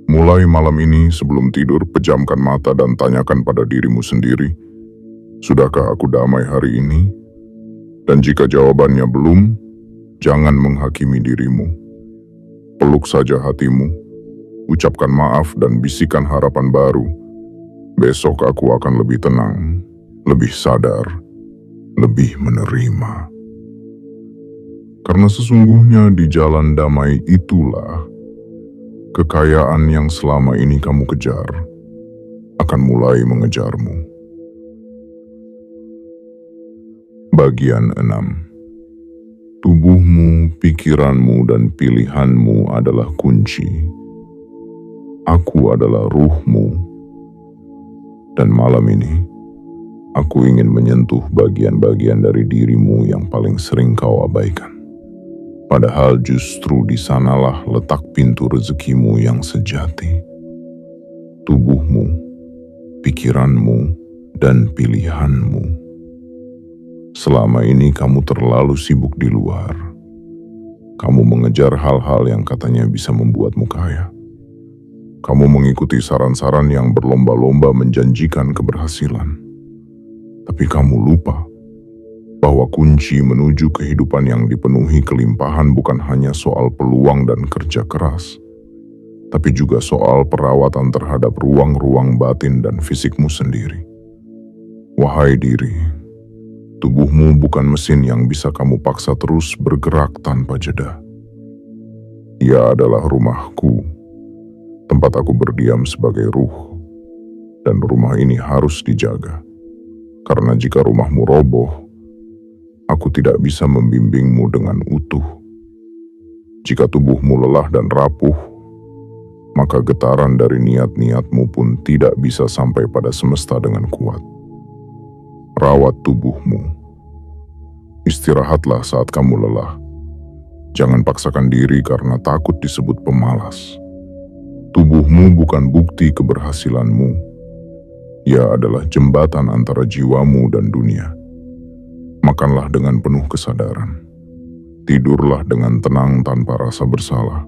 Mulai malam ini sebelum tidur, pejamkan mata dan tanyakan pada dirimu sendiri, sudahkah aku damai hari ini? Dan jika jawabannya belum, jangan menghakimi dirimu. Peluk saja hatimu, ucapkan maaf dan bisikan harapan baru. Besok aku akan lebih tenang, lebih sadar, lebih menerima. Karena sesungguhnya di jalan damai itulah kekayaan yang selama ini kamu kejar akan mulai mengejarmu. Bagian 6. Tubuhmu, pikiranmu, dan pilihanmu adalah kunci. Aku adalah ruhmu. Dan malam ini, aku ingin menyentuh bagian-bagian dari dirimu yang paling sering kau abaikan. Padahal justru di sanalah letak pintu rezekimu yang sejati. Tubuhmu, pikiranmu, dan pilihanmu. Selama ini kamu terlalu sibuk di luar. Kamu mengejar hal-hal yang katanya bisa membuatmu kaya. Kamu mengikuti saran-saran yang berlomba-lomba menjanjikan keberhasilan. Tapi kamu lupa bahwa kunci menuju kehidupan yang dipenuhi kelimpahan bukan hanya soal peluang dan kerja keras, tapi juga soal perawatan terhadap ruang-ruang batin dan fisikmu sendiri. Wahai diri, tubuhmu bukan mesin yang bisa kamu paksa terus bergerak tanpa jeda. Ia adalah rumahku, tempat aku berdiam sebagai ruh, dan rumah ini harus dijaga. Karena jika rumahmu roboh, aku tidak bisa membimbingmu dengan utuh. Jika tubuhmu lelah dan rapuh, maka getaran dari niat-niatmu pun tidak bisa sampai pada semesta dengan kuat. Rawat tubuhmu. Istirahatlah saat kamu lelah. Jangan paksakan diri karena takut disebut pemalas. Tubuhmu bukan bukti keberhasilanmu. Ia adalah jembatan antara jiwamu dan dunia. Makanlah dengan penuh kesadaran. Tidurlah dengan tenang tanpa rasa bersalah.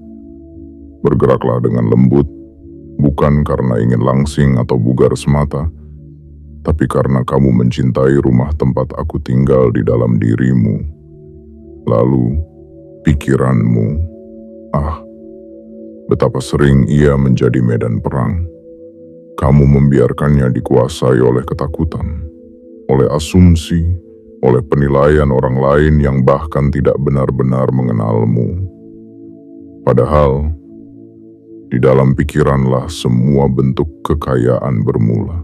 Bergeraklah dengan lembut, bukan karena ingin langsing atau bugar semata, tapi karena kamu mencintai rumah tempat aku tinggal di dalam dirimu. Lalu, pikiranmu, betapa sering ia menjadi medan perang. Kamu membiarkannya dikuasai oleh ketakutan, oleh asumsi, oleh penilaian orang lain yang bahkan tidak benar-benar mengenalmu. Padahal, di dalam pikiranlah semua bentuk kekayaan bermula.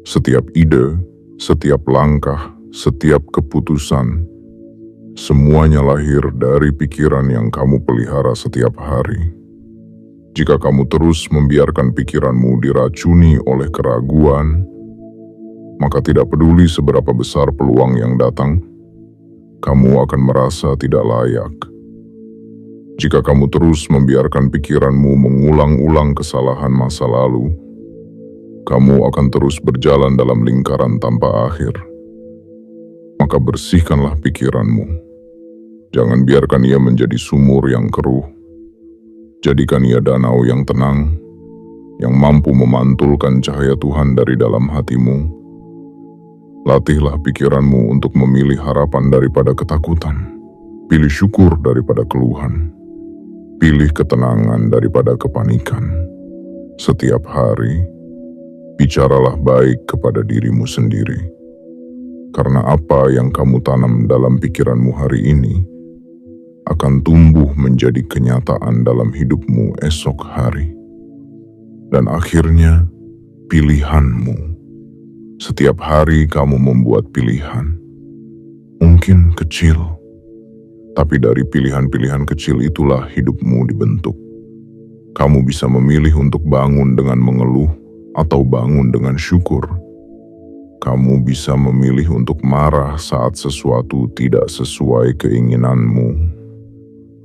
Setiap ide, setiap langkah, setiap keputusan, semuanya lahir dari pikiran yang kamu pelihara setiap hari. Jika kamu terus membiarkan pikiranmu diracuni oleh keraguan, maka tidak peduli seberapa besar peluang yang datang, kamu akan merasa tidak layak. Jika kamu terus membiarkan pikiranmu mengulang-ulang kesalahan masa lalu, kamu akan terus berjalan dalam lingkaran tanpa akhir. Maka bersihkanlah pikiranmu. Jangan biarkan ia menjadi sumur yang keruh. Jadikan ia danau yang tenang, yang mampu memantulkan cahaya Tuhan dari dalam hatimu. Latihlah pikiranmu untuk memilih harapan daripada ketakutan. Pilih syukur daripada keluhan. Pilih ketenangan daripada kepanikan. Setiap hari, bicaralah baik kepada dirimu sendiri. Karena apa yang kamu tanam dalam pikiranmu hari ini akan tumbuh menjadi kenyataan dalam hidupmu esok hari. Dan akhirnya, pilihanmu. Setiap hari kamu membuat pilihan. Mungkin kecil, tapi dari pilihan-pilihan kecil itulah hidupmu dibentuk. Kamu bisa memilih untuk bangun dengan mengeluh atau bangun dengan syukur. Kamu bisa memilih untuk marah saat sesuatu tidak sesuai keinginanmu,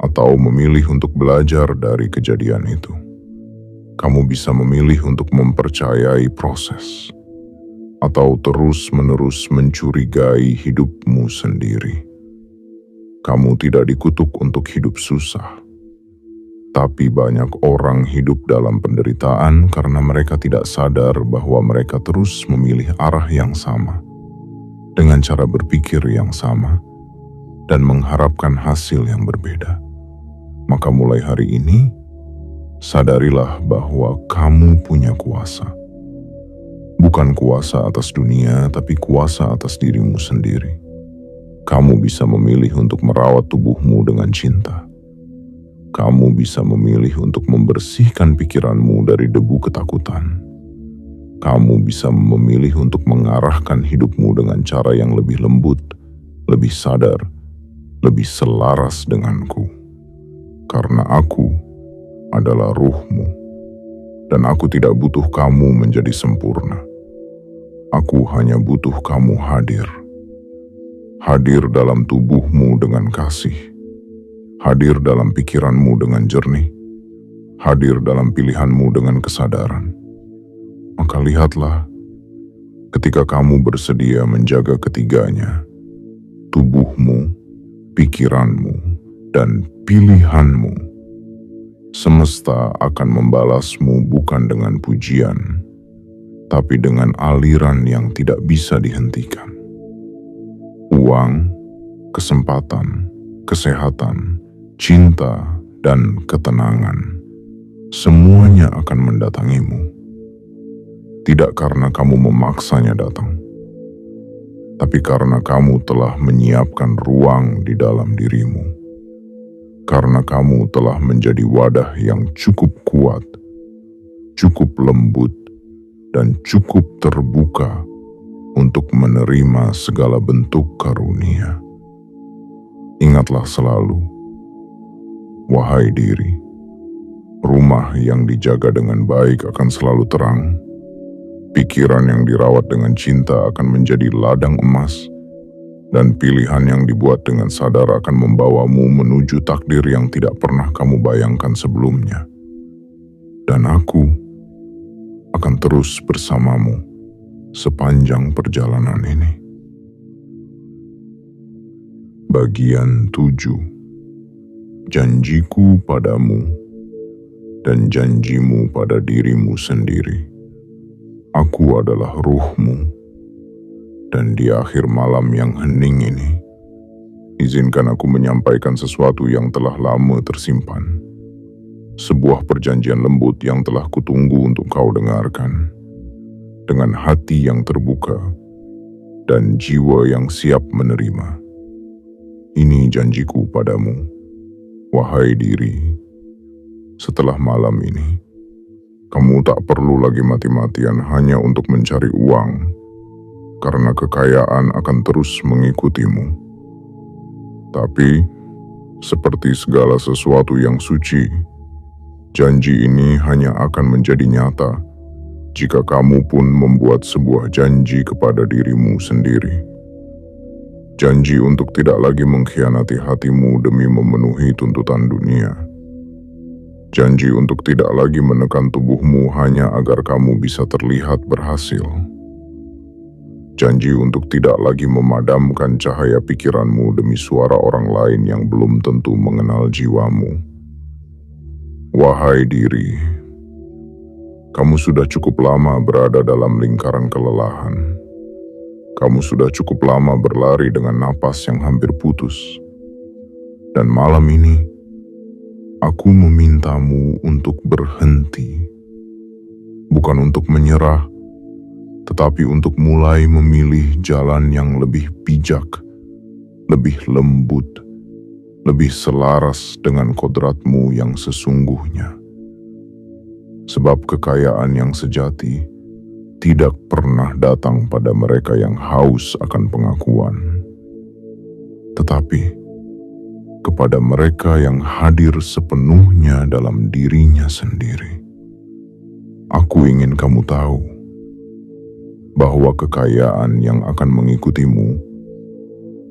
atau memilih untuk belajar dari kejadian itu. Kamu bisa memilih untuk mempercayai proses, atau terus-menerus mencurigai hidupmu sendiri. Kamu tidak dikutuk untuk hidup susah, tapi banyak orang hidup dalam penderitaan karena mereka tidak sadar bahwa mereka terus memilih arah yang sama, dengan cara berpikir yang sama, dan mengharapkan hasil yang berbeda. Maka mulai hari ini, sadarilah bahwa kamu punya kuasa. Bukan kuasa atas dunia, tapi kuasa atas dirimu sendiri. Kamu bisa memilih untuk merawat tubuhmu dengan cinta. Kamu bisa memilih untuk membersihkan pikiranmu dari debu ketakutan. Kamu bisa memilih untuk mengarahkan hidupmu dengan cara yang lebih lembut, lebih sadar, lebih selaras denganku. Karena aku adalah ruhmu, dan aku tidak butuh kamu menjadi sempurna. Aku hanya butuh kamu hadir. Hadir dalam tubuhmu dengan kasih. Hadir dalam pikiranmu dengan jernih. Hadir dalam pilihanmu dengan kesadaran. Maka lihatlah, ketika kamu bersedia menjaga ketiganya, tubuhmu, pikiranmu, dan pilihanmu, semesta akan membalasmu bukan dengan pujian, tapi dengan aliran yang tidak bisa dihentikan. Uang, kesempatan, kesehatan, cinta, dan ketenangan, semuanya akan mendatangimu. Tidak karena kamu memaksanya datang, tapi karena kamu telah menyiapkan ruang di dalam dirimu. Karena kamu telah menjadi wadah yang cukup kuat, cukup lembut, dan cukup terbuka untuk menerima segala bentuk karunia. Ingatlah selalu, wahai diri, rumah yang dijaga dengan baik akan selalu terang. Pikiran yang dirawat dengan cinta akan menjadi ladang emas, dan pilihan yang dibuat dengan sadar akan membawamu menuju takdir yang tidak pernah kamu bayangkan sebelumnya. Dan aku akan terus bersamamu sepanjang perjalanan ini. Bagian 7. Janjiku padamu dan janjimu pada dirimu sendiri. Aku adalah ruhmu, dan di akhir malam yang hening ini, izinkan aku menyampaikan sesuatu yang telah lama tersimpan. Sebuah perjanjian lembut yang telah kutunggu untuk kau dengarkan. Dengan hati yang terbuka dan jiwa yang siap menerima. Ini janjiku padamu, wahai diri. Setelah malam ini, kamu tak perlu lagi mati-matian hanya untuk mencari uang, karena kekayaan akan terus mengikutimu. Tapi, seperti segala sesuatu yang suci, janji ini hanya akan menjadi nyata jika kamu pun membuat sebuah janji kepada dirimu sendiri. Janji untuk tidak lagi mengkhianati hatimu demi memenuhi tuntutan dunia. Janji untuk tidak lagi menekan tubuhmu hanya agar kamu bisa terlihat berhasil. Janji untuk tidak lagi memadamkan cahaya pikiranmu demi suara orang lain yang belum tentu mengenal jiwamu. Wahai diri, kamu sudah cukup lama berada dalam lingkaran kelelahan. Kamu sudah cukup lama berlari dengan napas yang hampir putus. Dan malam ini, aku memintamu untuk berhenti. Bukan untuk menyerah, tetapi untuk mulai memilih jalan yang lebih bijak, lebih lembut, lebih selaras dengan kodratmu yang sesungguhnya. Sebab kekayaan yang sejati tidak pernah datang pada mereka yang haus akan pengakuan, tetapi kepada mereka yang hadir sepenuhnya dalam dirinya sendiri. Aku ingin kamu tahu bahwa kekayaan yang akan mengikutimu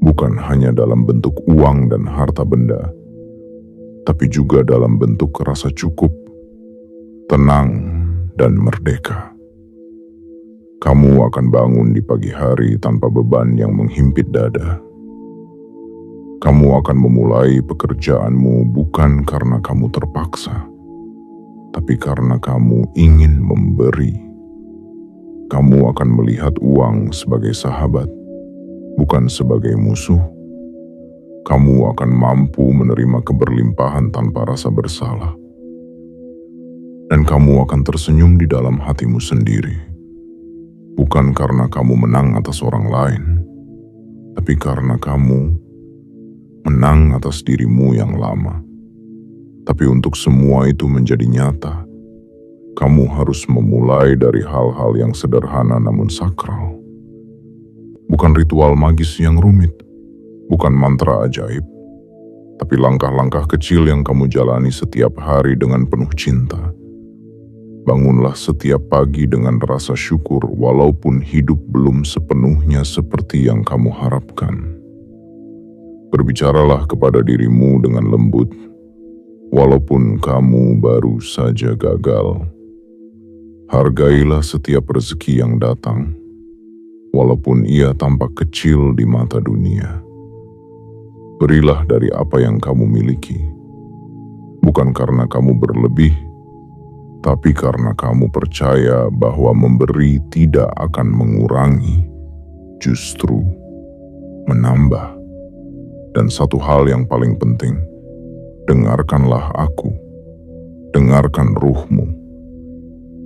bukan hanya dalam bentuk uang dan harta benda, tapi juga dalam bentuk rasa cukup, tenang, dan merdeka. Kamu akan bangun di pagi hari tanpa beban yang menghimpit dada. Kamu akan memulai pekerjaanmu bukan karena kamu terpaksa, tapi karena kamu ingin memberi. Kamu akan melihat uang sebagai sahabat, bukan sebagai musuh. Kamu akan mampu menerima keberlimpahan tanpa rasa bersalah. Dan kamu akan tersenyum di dalam hatimu sendiri. Bukan karena kamu menang atas orang lain, tapi karena kamu menang atas dirimu yang lama. Tapi untuk semua itu menjadi nyata, kamu harus memulai dari hal-hal yang sederhana namun sakral. Bukan ritual magis yang rumit, bukan mantra ajaib, tapi langkah-langkah kecil yang kamu jalani setiap hari dengan penuh cinta. Bangunlah setiap pagi dengan rasa syukur walaupun hidup belum sepenuhnya seperti yang kamu harapkan. Berbicaralah kepada dirimu dengan lembut, walaupun kamu baru saja gagal. Hargailah setiap rezeki yang datang, walaupun ia tampak kecil di mata dunia. Berilah dari apa yang kamu miliki, bukan karena kamu berlebih, tapi karena kamu percaya bahwa memberi tidak akan mengurangi, justru menambah. Dan satu hal yang paling penting, dengarkanlah aku, dengarkan ruhmu.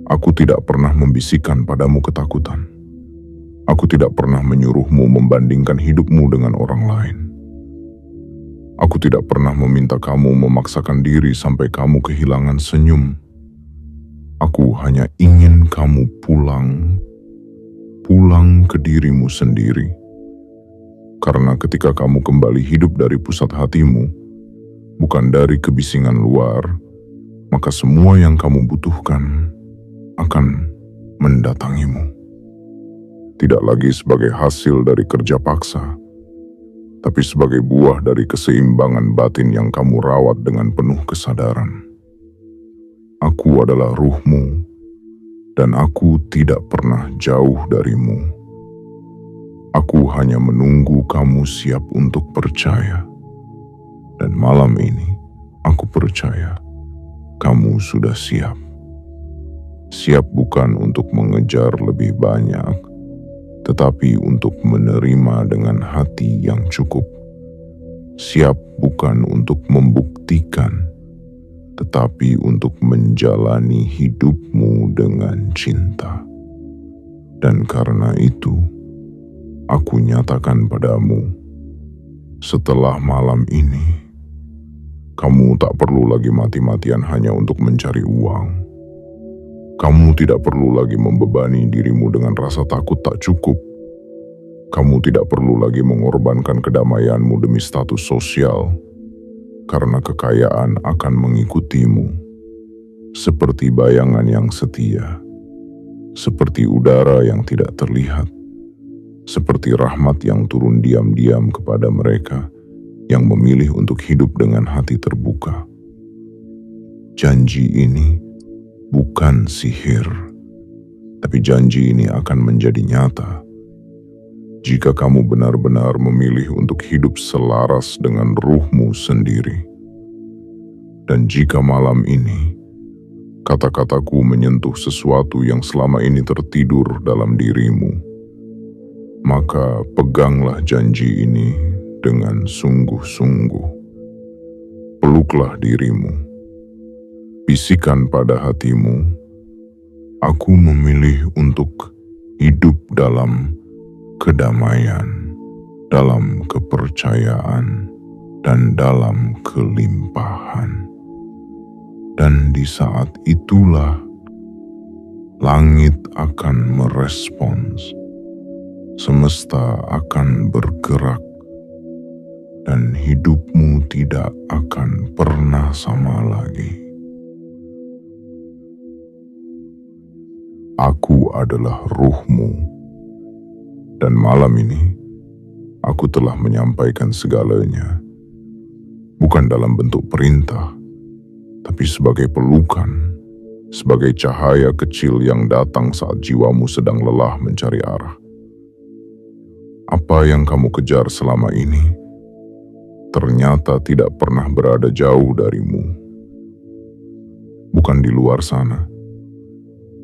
Aku tidak pernah membisikkan padamu ketakutan. Aku tidak pernah menyuruhmu membandingkan hidupmu dengan orang lain. Aku tidak pernah meminta kamu memaksakan diri sampai kamu kehilangan senyum. Aku hanya ingin kamu pulang ke dirimu sendiri. Karena ketika kamu kembali hidup dari pusat hatimu, bukan dari kebisingan luar, maka semua yang kamu butuhkan akan mendatangimu. Tidak lagi sebagai hasil dari kerja paksa, tapi sebagai buah dari keseimbangan batin yang kamu rawat dengan penuh kesadaran. Aku adalah ruhmu, dan aku tidak pernah jauh darimu. Aku hanya menunggu kamu siap untuk percaya. Dan malam ini, aku percaya kamu sudah siap. Siap bukan untuk mengejar lebih banyak, tetapi untuk menerima dengan hati yang cukup. Siap bukan untuk membuktikan, tetapi untuk menjalani hidupmu dengan cinta. Dan karena itu, aku nyatakan padamu, setelah malam ini, kamu tak perlu lagi mati-matian hanya untuk mencari uang. Kamu tidak perlu lagi membebani dirimu dengan rasa takut tak cukup. Kamu tidak perlu lagi mengorbankan kedamaianmu demi status sosial, karena kekayaan akan mengikutimu, seperti bayangan yang setia, seperti udara yang tidak terlihat, seperti rahmat yang turun diam-diam kepada mereka yang memilih untuk hidup dengan hati terbuka. Janji ini bukan sihir, tapi janji ini akan menjadi nyata jika kamu benar-benar memilih untuk hidup selaras dengan ruhmu sendiri. Dan jika malam ini kata-kataku menyentuh sesuatu yang selama ini tertidur dalam dirimu, maka peganglah janji ini dengan sungguh-sungguh. Peluklah dirimu. Bisikan pada hatimu, aku memilih untuk hidup dalam kedamaian, dalam kepercayaan, dan dalam kelimpahan. Dan di saat itulah langit akan merespons, semesta akan bergerak, dan hidupmu tidak akan pernah sama lagi. Aku adalah ruhmu, dan malam ini aku telah menyampaikan segalanya, bukan dalam bentuk perintah, tapi sebagai pelukan, sebagai cahaya kecil yang datang saat jiwamu sedang lelah mencari arah. Apa yang kamu kejar selama ini ternyata tidak pernah berada jauh darimu. Bukan di luar sana,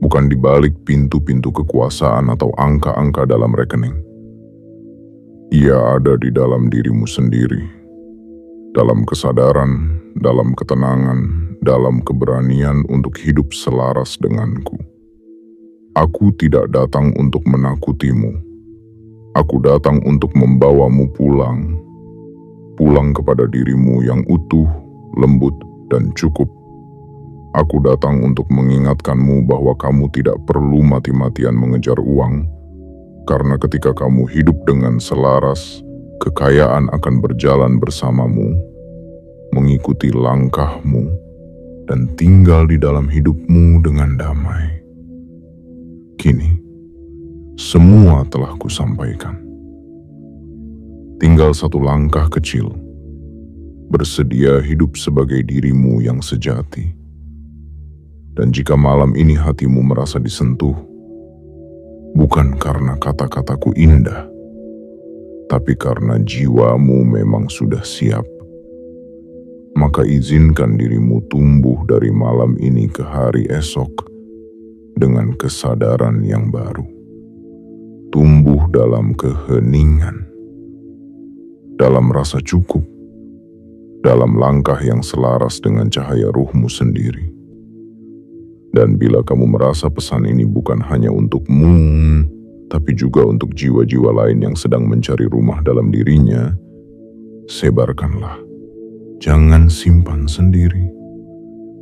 bukan di balik pintu-pintu kekuasaan atau angka-angka dalam rekening. Ia ada di dalam dirimu sendiri, dalam kesadaran, dalam ketenangan, dalam keberanian untuk hidup selaras denganku. Aku tidak datang untuk menakutimu. Aku datang untuk membawamu pulang. Pulang kepada dirimu yang utuh, lembut, dan cukup. Aku datang untuk mengingatkanmu bahwa kamu tidak perlu mati-matian mengejar uang, karena ketika kamu hidup dengan selaras, kekayaan akan berjalan bersamamu, mengikuti langkahmu, dan tinggal di dalam hidupmu dengan damai. Kini, semua telah kusampaikan. Tinggal satu langkah kecil, bersedia hidup sebagai dirimu yang sejati. Dan jika malam ini hatimu merasa disentuh, bukan karena kata-kataku indah, tapi karena jiwamu memang sudah siap, maka izinkan dirimu tumbuh dari malam ini ke hari esok dengan kesadaran yang baru. Tumbuh dalam keheningan, dalam rasa cukup, dalam langkah yang selaras dengan cahaya ruhmu sendiri. Dan bila kamu merasa pesan ini bukan hanya untukmu, tapi juga untuk jiwa-jiwa lain yang sedang mencari rumah dalam dirinya, sebarkanlah. Jangan simpan sendiri.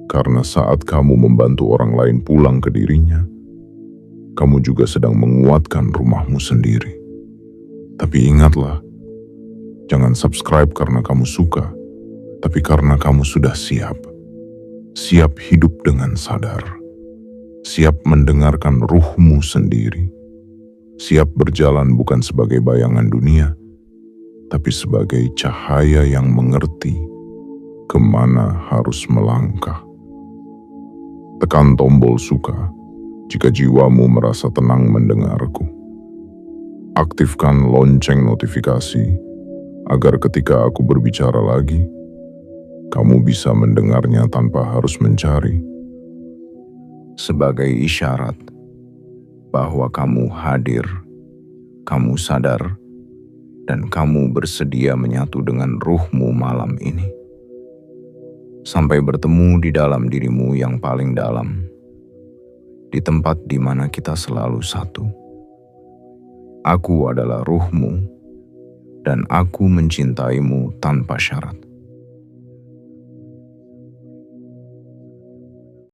Karena saat kamu membantu orang lain pulang ke dirinya, kamu juga sedang menguatkan rumahmu sendiri. Tapi ingatlah, jangan subscribe karena kamu suka, tapi karena kamu sudah siap. Siap hidup dengan sadar. Siap mendengarkan ruhmu sendiri. Siap berjalan bukan sebagai bayangan dunia, tapi sebagai cahaya yang mengerti kemana harus melangkah. Tekan tombol suka jika jiwamu merasa tenang mendengarku. Aktifkan lonceng notifikasi agar ketika aku berbicara lagi, kamu bisa mendengarnya tanpa harus mencari. sebagai isyarat bahwa kamu hadir, kamu sadar, dan kamu bersedia menyatu dengan ruhmu malam ini. Sampai bertemu di dalam dirimu yang paling dalam, di tempat di mana kita selalu satu. Aku adalah ruhmu, dan aku mencintaimu tanpa syarat.